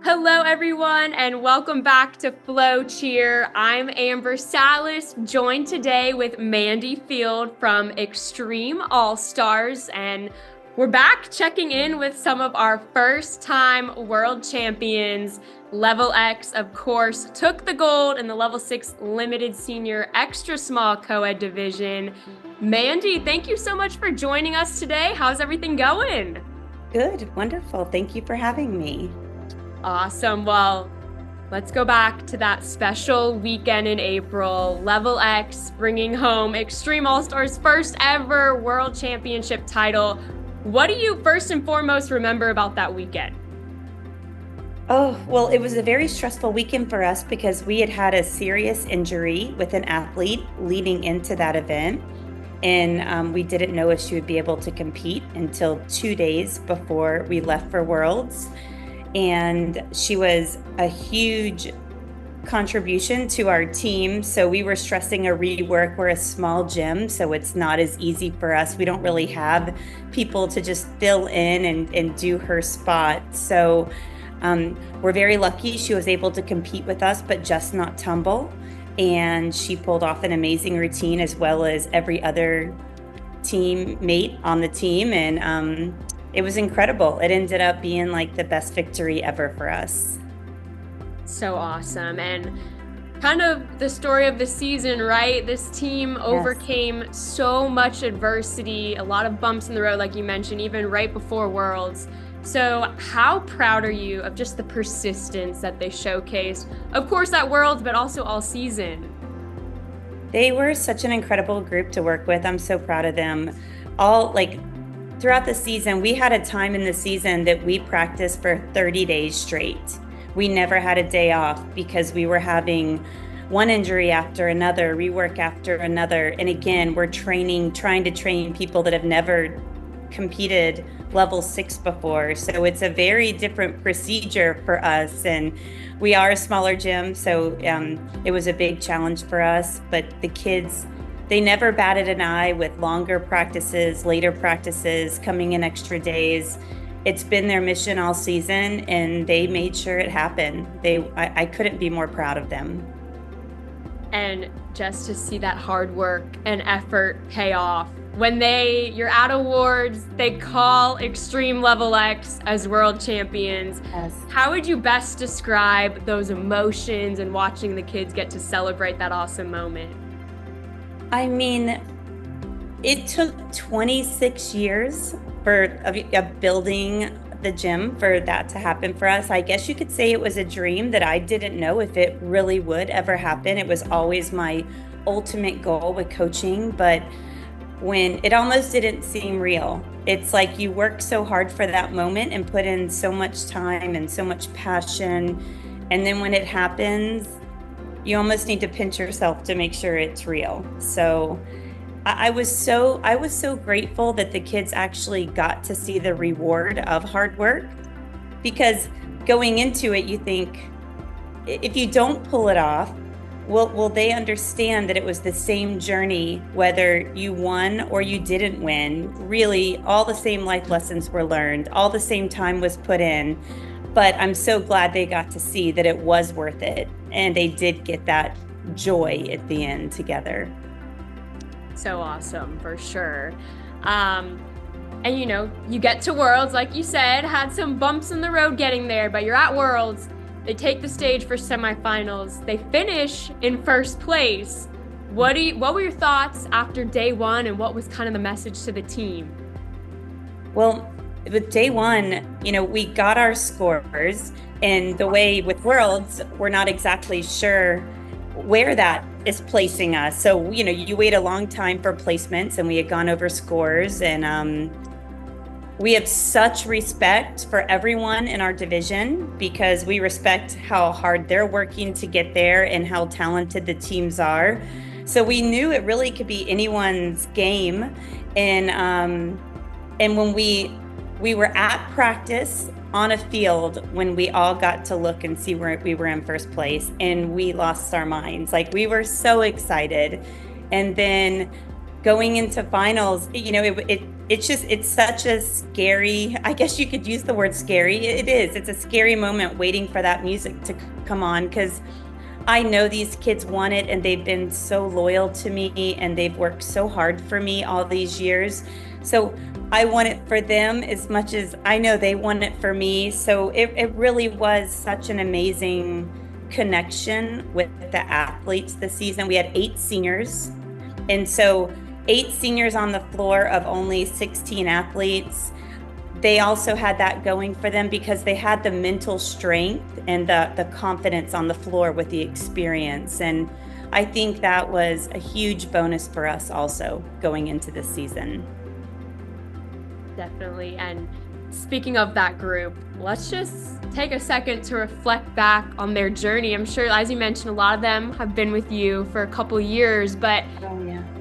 Hello, everyone, and welcome back to FloCheer. I'm Amber Salas, joined today with Mandy Field from Extreme All-Stars, and we're back checking in with some of our first-time world champions. Lvl X, of course, took the gold in the Level 6 Limited Senior XSmall Coed division. Mandy, thank you so much for joining us today. How's everything going? Good, wonderful. Thank you for having me. Awesome. Well, let's go back to that special weekend in April. Lvl X bringing home Extreme All-Stars' first ever World Championship title. What do you first and foremost remember about that weekend? Oh, well, it was a very stressful weekend for us because we had had a serious injury with an athlete leading into that event. And we didn't know if she would be able to compete until 2 days before we left for Worlds. And she was a huge contribution to our team. So we were stressing a rework. We're a small gym, so it's not as easy for us. We don't really have people to just fill in and do her spot. So we're very lucky she was able to compete with us, but just not tumble. And she pulled off an amazing routine as well as every other teammate on the team. And it was incredible. It ended up being like the best victory ever for us. So awesome. And kind of the story of the season, right? This team Yes. overcame so much adversity, a lot of bumps in the road, like you mentioned, even right before Worlds. So how proud are you of just the persistence that they showcased? Of course, at Worlds, but also all season. They were such an incredible group to work with. I'm so proud of them. All like throughout the season, we had a time in the season that we practiced for 30 days straight. We never had a day off because we were having one injury after another, rework after another. And again, we're trying to train people that have never competed level 6 before. So it's a very different procedure for us. And we are a smaller gym. So it was a big challenge for us. But the kids, they never batted an eye with longer practices, later practices, coming in extra days. It's been their mission all season, and they made sure it happened. I couldn't be more proud of them. And just to see that hard work and effort pay off. When you're at awards, they call Extreme Lvl X as world champions. Yes. How would you best describe those emotions and watching the kids get to celebrate that awesome moment? I mean, it took 26 years for building the gym for that to happen for us. I guess you could say it was a dream that I didn't know if it really would ever happen. It was always my ultimate goal with coaching, but when it almost didn't seem real. It's like you work so hard for that moment and put in so much time and so much passion. And then when it happens, you almost need to pinch yourself to make sure it's real. So I was so grateful that the kids actually got to see the reward of hard work, because going into it, you think if you don't pull it off, will they understand that it was the same journey, whether you won or you didn't win? Really, all the same life lessons were learned, all the same time was put in. But I'm so glad they got to see that it was worth it, and they did get that joy at the end together. So awesome, for sure. And you get to Worlds, like you said, had some bumps in the road getting there, but you're at Worlds. They take the stage for semifinals. They finish in first place. What were your thoughts after day one, and what was kind of the message to the team? Well, with day one, we got our scores, and the way with Worlds, we're not exactly sure where that is placing us. So, you wait a long time for placements, and we had gone over scores, and we have such respect for everyone in our division because we respect how hard they're working to get there and how talented the teams are. So we knew it really could be anyone's game. And when we were at practice on a field, when we all got to look and see where we were in first place, and we lost our minds. Like, we were so excited. And then going into finals, it's such a scary, I guess you could use the word scary. It is. It's a scary moment waiting for that music to come on, because I know these kids want it and they've been so loyal to me and they've worked so hard for me all these years. So I want it for them as much as I know they want it for me. So it really was such an amazing connection with the athletes this season. We had 8 seniors. And so 8 seniors on the floor of only 16 athletes. They also had that going for them because they had the mental strength and the confidence on the floor with the experience. And I think that was a huge bonus for us also going into this season. Definitely. And speaking of that group, let's just take a second to reflect back on their journey. I'm sure, as you mentioned, a lot of them have been with you for a couple years, but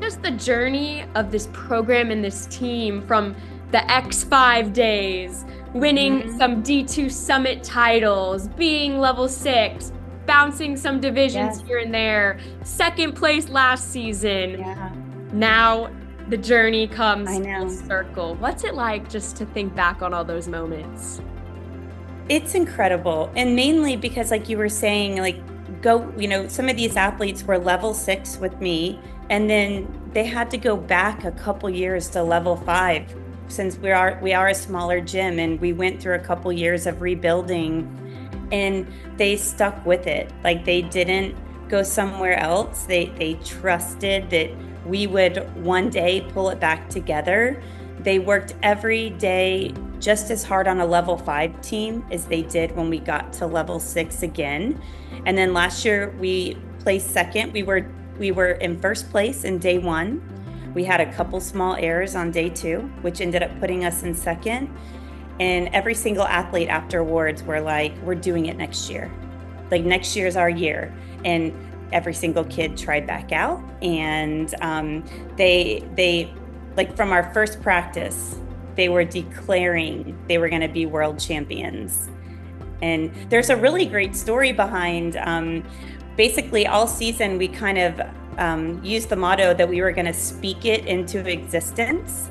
just the journey of this program and this team from the X5 days, winning some D2 Summit titles, being level 6, bouncing some divisions here and there, second place last season. Now the journey comes full circle. What's it like just to think back on all those moments? It's incredible. And mainly because, like you were saying, like, some of these athletes were level 6 with me, and then they had to go back a couple years to level 5, since we are a smaller gym, and we went through a couple years of rebuilding, and they stuck with it. Like, they didn't go somewhere else. They trusted that we would one day pull it back together. They worked every day just as hard on a level 5 team as they did when we got to level 6 again. And then last year we placed second. We were in first place in day 1. We had a couple small errors on day 2, which ended up putting us in second. And every single athlete after awards were like, we're doing it next year. Like, next year's our year. And every single kid tried back out. And they like, from our first practice, they were declaring they were going to be world champions. And there's a really great story behind, basically all season we kind of used the motto that we were going to speak it into existence.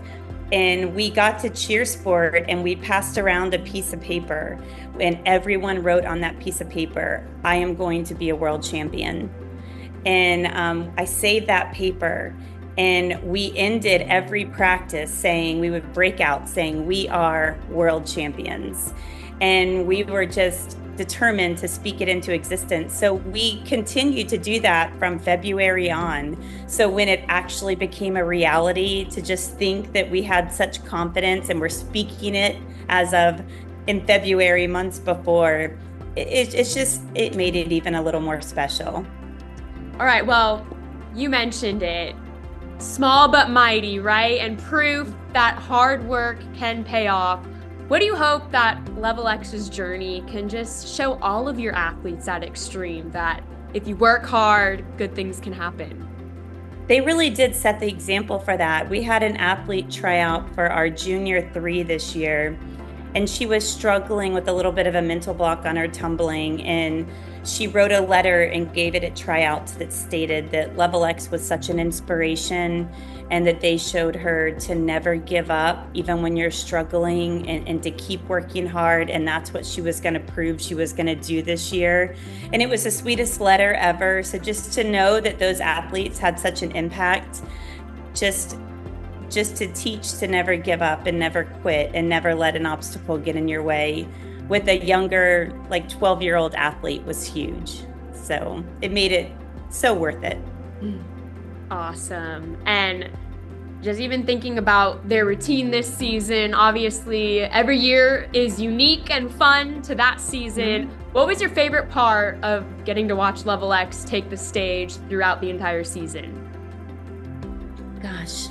And we got to cheer sport and we passed around a piece of paper, and everyone wrote on that piece of paper, I am going to be a world champion. And I saved that paper, and we ended every practice saying, we would break out saying, we are world champions. And we were just determined to speak it into existence. So we continued to do that from February on. So when it actually became a reality, to just think that we had such confidence and we're speaking it as of in February, months before, it made it even a little more special. All right, well, you mentioned it. Small but mighty, right? And proof that hard work can pay off. What do you hope that Lvl X's journey can just show all of your athletes at Extreme, that if you work hard, good things can happen? They really did set the example for that. We had an athlete try out for our junior 3 this year, and she was struggling with a little bit of a mental block on her tumbling, and she wrote a letter and gave it at tryouts that stated that Lvl X was such an inspiration, and that they showed her to never give up, even when you're struggling, and to keep working hard. And that's what she was going to prove she was going to do this year. And it was the sweetest letter ever. So just to know that those athletes had such an impact, just to teach to never give up and never quit and never let an obstacle get in your way with a younger, like 12-year-old athlete, was huge. So it made it so worth it. Awesome. And just even thinking about their routine this season, obviously every year is unique and fun to that season. What was your favorite part of getting to watch Lvl X take the stage throughout the entire season? Gosh,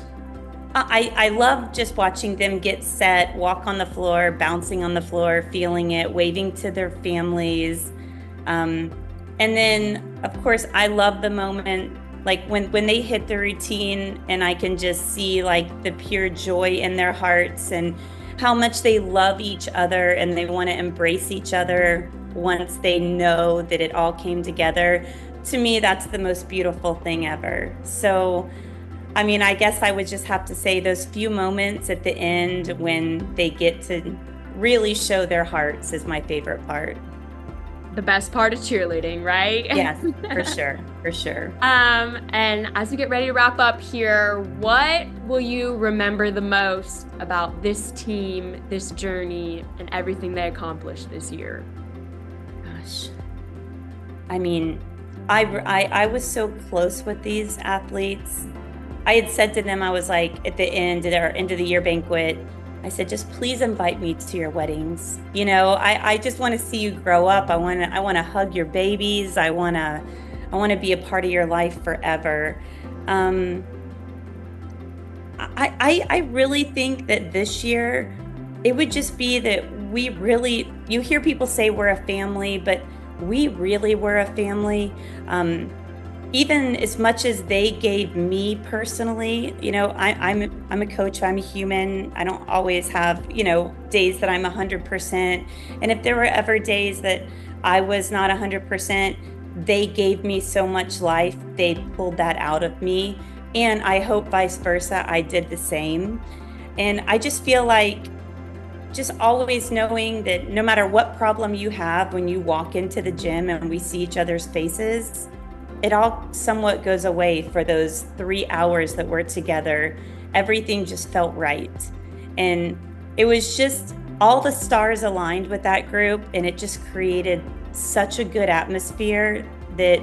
I love just watching them get set, walk on the floor, bouncing on the floor, feeling it, waving to their families. And then, of course, I love the moment, like when they hit the routine and I can just see like the pure joy in their hearts and how much they love each other and they want to embrace each other once they know that it all came together. To me, that's the most beautiful thing ever. So I mean, I guess I would just have to say those few moments at the end when they get to really show their hearts is my favorite part. The best part of cheerleading, right? Yes, for sure, for sure. And as we get ready to wrap up here, what will you remember the most about this team, this journey, and everything they accomplished this year? Gosh, I mean, I was so close with these athletes. I had said to them, I was like, at the end of our end of the year banquet, I said, just please invite me to your weddings. You know, I just want to see you grow up. I want to hug your babies. I want to be a part of your life forever. I really think that this year it would just be that you hear people say we're a family, but we really were a family. Even as much as they gave me personally, you know, I'm a coach, I'm a human. I don't always have, you know, days that I'm 100%. And if there were ever days that I was not 100%, they gave me so much life. They pulled that out of me. And I hope vice versa, I did the same. And I just feel like just always knowing that no matter what problem you have, when you walk into the gym and we see each other's faces, it all somewhat goes away for those 3 hours that we're together. Everything just felt right. And it was just all the stars aligned with that group. And it just created such a good atmosphere that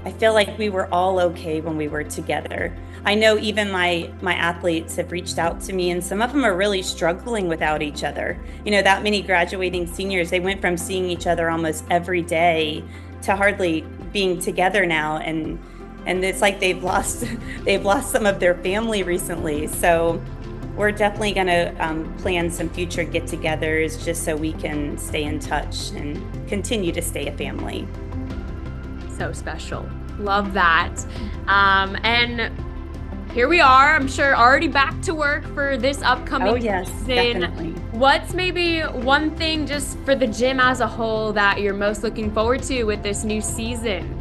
I feel like we were all okay when we were together. I know even my athletes have reached out to me, and some of them are really struggling without each other. You know, that many graduating seniors, they went from seeing each other almost every day to hardly being together now, and it's like they've lost some of their family recently. So we're definitely going to plan some future get-togethers just so we can stay in touch and continue to stay a family. So special. Love that. And here we are, I'm sure already back to work for this upcoming season. Definitely. What's maybe one thing just for the gym as a whole that you're most looking forward to with this new season?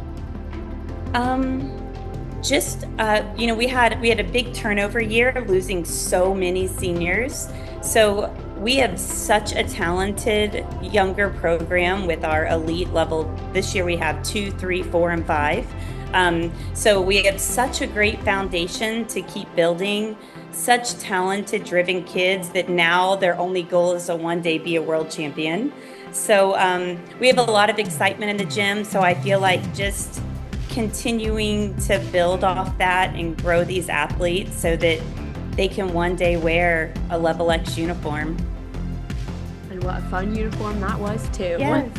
You know, we had a big turnover year, losing so many seniors. So we have such a talented younger program with our elite level. This year we have 2, 3, 4, and 5. So we have such a great foundation to keep building, such talented, driven kids that now their only goal is to one day be a world champion. So we have a lot of excitement in the gym. So I feel like just continuing to build off that and grow these athletes so that they can one day wear a Lvl X uniform. And what a fun uniform that was too. Yes.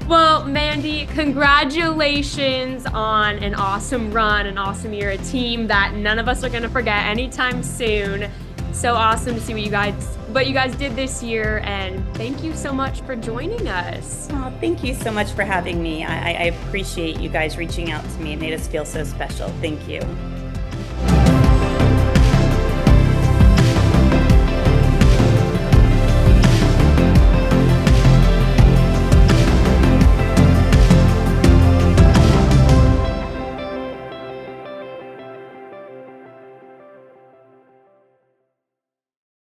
Well, Mandy, congratulations on an awesome run, an awesome year, a team that none of us are going to forget anytime soon. So awesome to see what you guys did this year, and thank you so much for joining us. Oh, thank you so much for having me. I appreciate you guys reaching out to me. It made us feel so special. Thank you.